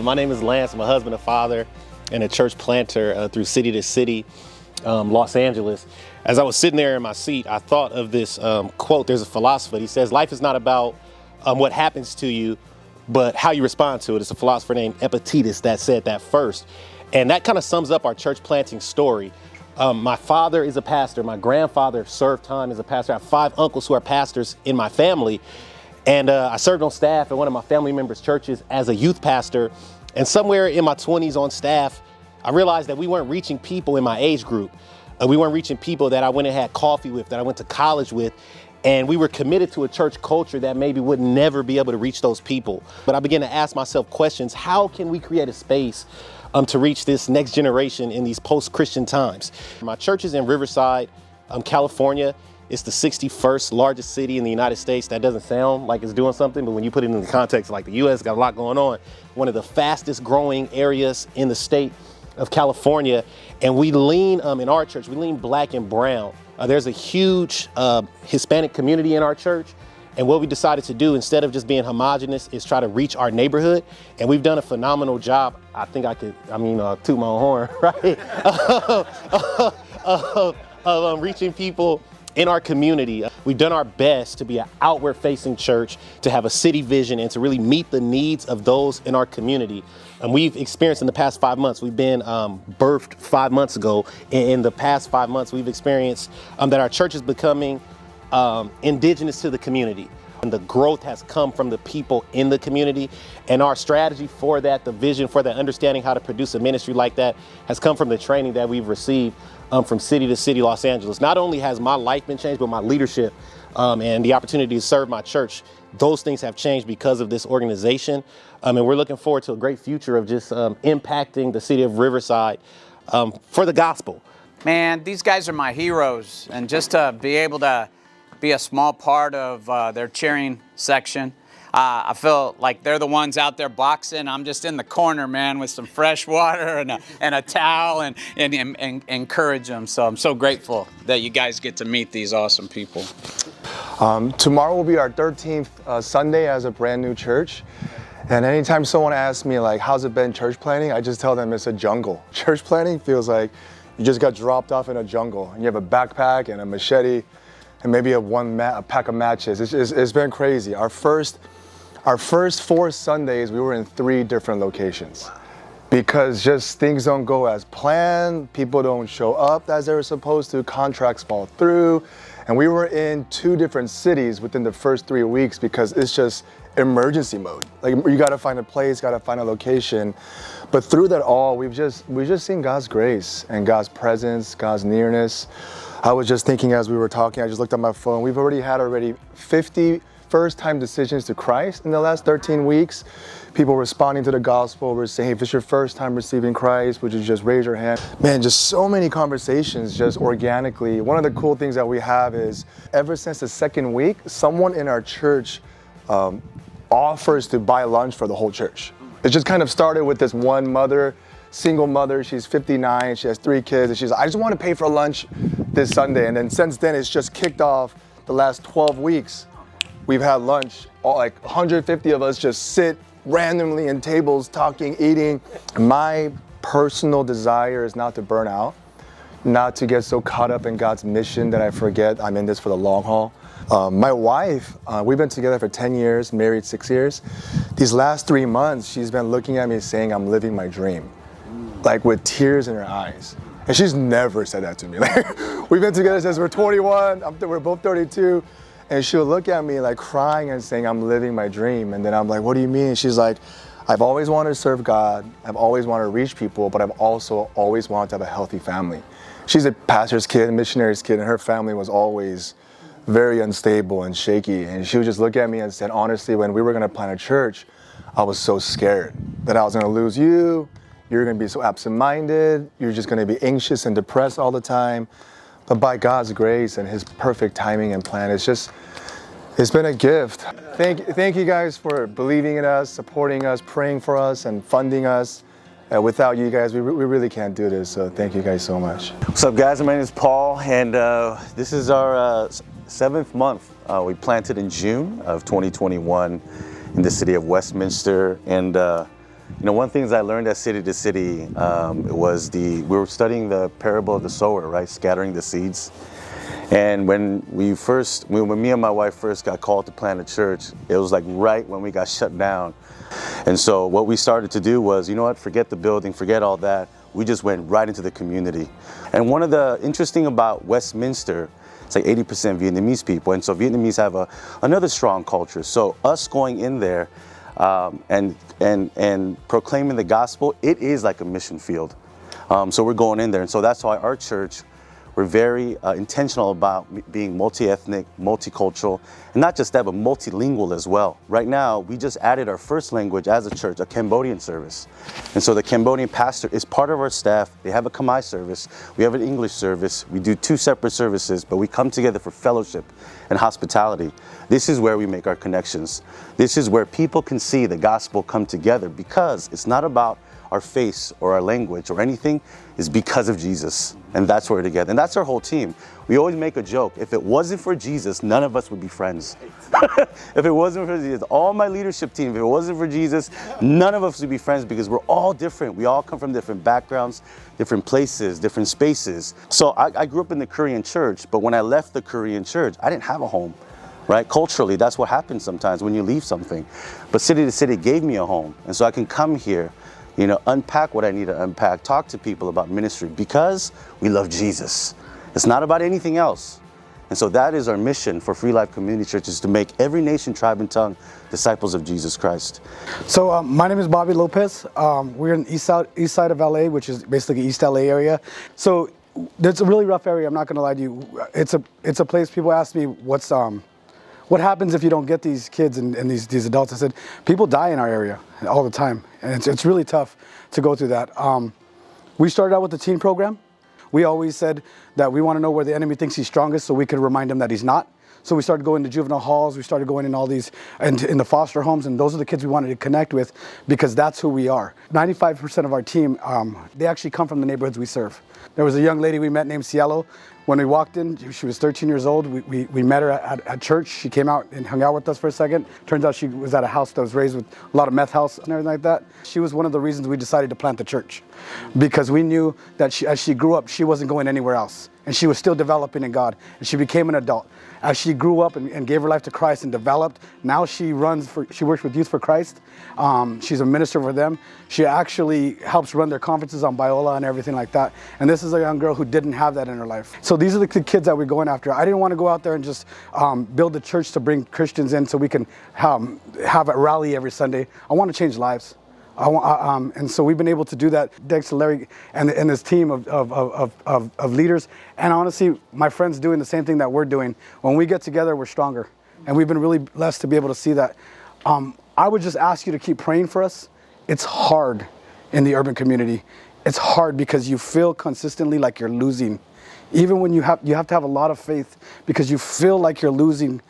My name is Lance. I'm a husband, a father, and a church planter through city to city, Los Angeles. As I was sitting there in my seat, I thought of this quote. There's a philosopher. He says, life is not about what happens to you, but how you respond to it. It's a philosopher named Epictetus that said that first. And that kind of sums up our church planting story. My father is a pastor. My grandfather served time as a pastor. I have 5 uncles who are pastors in my family. And I served on staff at one of my family members' churches as a youth pastor. And somewhere in my 20s on staff, I realized that we weren't reaching people in my age group. We weren't reaching people that I went and had coffee with, that I went to college with. And we were committed to a church culture that maybe would never be able to reach those people. But I began to ask myself questions. How can we create a space to reach this next generation in these post-Christian times? My church is in Riverside, California. It's the 61st largest city in the United States. That doesn't sound like it's doing something, but when you put it in the context, like the U.S. got a lot going on. One of the fastest growing areas in the state of California. And we lean, in our church, we lean black and brown. There's a huge Hispanic community in our church. And what we decided to do, instead of just being homogenous, is try to reach our neighborhood. And we've done a phenomenal job. I think I could, toot my own horn, right? of reaching people in our community. We've done our best to be an outward-facing church, to have a city vision, and to really meet the needs of those in our community. And we've experienced in the past 5 months, we've been birthed 5 months ago. In the past 5 months, we've experienced that our church is becoming indigenous to the community. And the growth has come from the people in the community. And our strategy for that, the vision for that, understanding how to produce a ministry like that, has come from the training that we've received from city to city, Los Angeles. Not only has my life been changed, but my leadership and the opportunity to serve my church, those things have changed because of this organization. And we're looking forward to a great future of just impacting the city of Riverside for the gospel. Man, these guys are my heroes. And just to be able to be a small part of their cheering section. I feel like they're the ones out there boxing. I'm just in the corner, man, with some fresh water and a towel and encourage them. So I'm so grateful that you guys get to meet these awesome people. Tomorrow will be our 13th Sunday as a brand new church. And anytime someone asks me, like, how's it been church planting? I just tell them it's a jungle. Church planting feels like you just got dropped off in a jungle. And you have a backpack and a machete and maybe a pack of matches. It's been crazy. Our first 4 Sundays, we were in 3 different locations because just things don't go as planned. People don't show up as they were supposed to. Contracts fall through. And we were in 2 different cities within the first 3 weeks because it's just emergency mode. Like, you got to find a place, got to find a location. But through that all, we've just seen God's grace and God's presence, God's nearness. I was just thinking as we were talking, I just looked at my phone. We've already had 50 first-time decisions to Christ in the last 13 weeks. People responding to the gospel. We're saying, hey, if it's your first time receiving Christ, would you just raise your hand? Man, just so many conversations just organically. One of the cool things that we have is ever since the 2nd week, someone in our church offers to buy lunch for the whole church. It just kind of started with this one mother, single mother. She's 59, she has 3 kids, and she's like, I just want to pay for lunch this Sunday. And then since then, it's just kicked off the last 12 weeks. We've had lunch, like 150 of us just sit randomly in tables, talking, eating. My personal desire is not to burn out, not to get so caught up in God's mission that I forget I'm in this for the long haul. My wife, we've been together for 10 years, married 6 years. These last 3 months, she's been looking at me saying, I'm living my dream, like with tears in her eyes. And she's never said that to me. Like, we've been together since we're 21, we're both 32. And she'll look at me like crying and saying, I'm living my dream. And then I'm like, what do you mean? She's like, I've always wanted to serve God. I've always wanted to reach people, but I've also always wanted to have a healthy family. She's a pastor's kid, a missionary's kid, and her family was always very unstable and shaky. And she would just look at me and said, honestly, when we were going to plant a church, I was so scared that I was going to lose you. You're going to be so absent-minded. You're just going to be anxious and depressed all the time. But by God's grace and His perfect timing and plan, it's been a gift. Thank you guys for believing in us, supporting us, praying for us, and funding us. Without you guys, we really can't do this. So thank you guys so much. What's up, guys? My name is Paul, and this is our 7th month. We planted in June of 2021 in the city of Westminster, and You know, one thing I learned at City to City was we were studying the parable of the sower, right? Scattering the seeds. And when me and my wife first got called to plant a church, it was like right when we got shut down. And so what we started to do was, you know what, forget the building, forget all that. We just went right into the community. And one of the interesting about Westminster, it's like 80% Vietnamese people. And so Vietnamese have another strong culture. So us going in there and proclaiming the gospel, it is like a mission field. So we're going in there. And so that's why our church, we're very intentional about being multi-ethnic, multicultural, and not just that, but multilingual as well. Right now, we just added our first language as a church, a Cambodian service. And so the Cambodian pastor is part of our staff. They have a Khmer service. We have an English service. We do 2 separate services, but we come together for fellowship and hospitality. This is where we make our connections. This is where people can see the gospel come together, because it's not about our face or our language or anything, is because of Jesus. And that's where we're together. And that's our whole team. We always make a joke. If it wasn't for Jesus, none of us would be friends. If it wasn't for Jesus, all my leadership team, if it wasn't for Jesus, none of us would be friends, because we're all different. We all come from different backgrounds, different places, different spaces. So I grew up in the Korean church, but when I left the Korean church, I didn't have a home. Right? Culturally, that's what happens sometimes when you leave something. But City to City gave me a home. And so I can come here, you know, unpack what I need to unpack, talk to people about ministry, because we love Jesus. It's not about anything else. And so that is our mission for Free Life Community Church, is to make every nation, tribe, and tongue disciples of Jesus Christ. So my name is Bobby Lopez. We're in east side of LA, which is basically East LA area. So it's a really rough area, I'm not gonna lie to you. It's a place, people ask me what happens if you don't get these kids and these adults? I said, people die in our area all the time. And it's really tough to go through that. We started out with the teen program. We always said that we want to know where the enemy thinks he's strongest, so we could remind him that he's not. So we started going to juvenile halls. We started going in all these, and in the foster homes, and those are the kids we wanted to connect with, because that's who we are. 95% of our team, they actually come from the neighborhoods we serve. There was a young lady we met named Cielo. When we walked in, she was 13 years old. We met her at church. She came out and hung out with us for a second. Turns out she was at a house that was raised with a lot of meth house and everything like that. She was one of the reasons we decided to plant the church, because we knew that as she grew up, she wasn't going anywhere else. And she was still developing in God, and she became an adult. As she grew up and gave her life to Christ and developed, now she works with Youth for Christ. She's a minister for them. She actually helps run their conferences on Biola and everything like that. And this is a young girl who didn't have that in her life. So these are the kids that we're going after. I didn't want to go out there and just build a church to bring Christians in so we can have a rally every Sunday. I want to change lives. And so we've been able to do that. Dexter, Larry, and his team of leaders, and honestly, my friends doing the same thing that we're doing. When we get together, we're stronger, and we've been really blessed to be able to see that. I would just ask you to keep praying for us. It's hard in the urban community. It's hard because you feel consistently like you're losing, even when you have to have a lot of faith, because you feel like you're losing.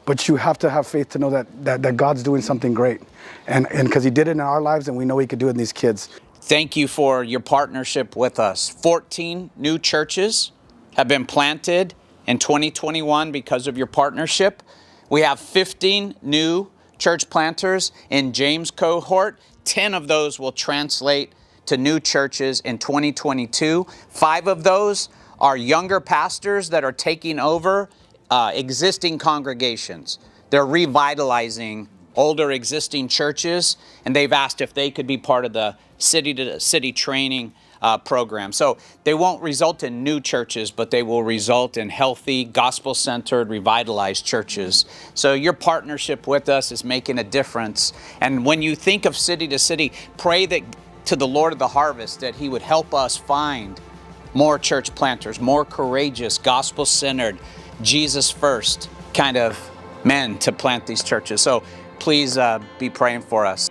But you have to have faith to know that God's doing something great. And because he did it in our lives, and we know he could do it in these kids. Thank you for your partnership with us. 14 new churches have been planted in 2021 because of your partnership. We have 15 new church planters in James cohort. 10 of those will translate to new churches in 2022. 5 of those are younger pastors that are taking over existing congregations. They're revitalizing older existing churches, and they've asked if they could be part of the city-to-city training program. So they won't result in new churches, but they will result in healthy, gospel-centered, revitalized churches. So your partnership with us is making a difference. And when you think of city to city, pray that to the Lord of the harvest that he would help us find more church planters, more courageous, gospel-centered, Jesus first kind of men to plant these churches. So please be praying for us.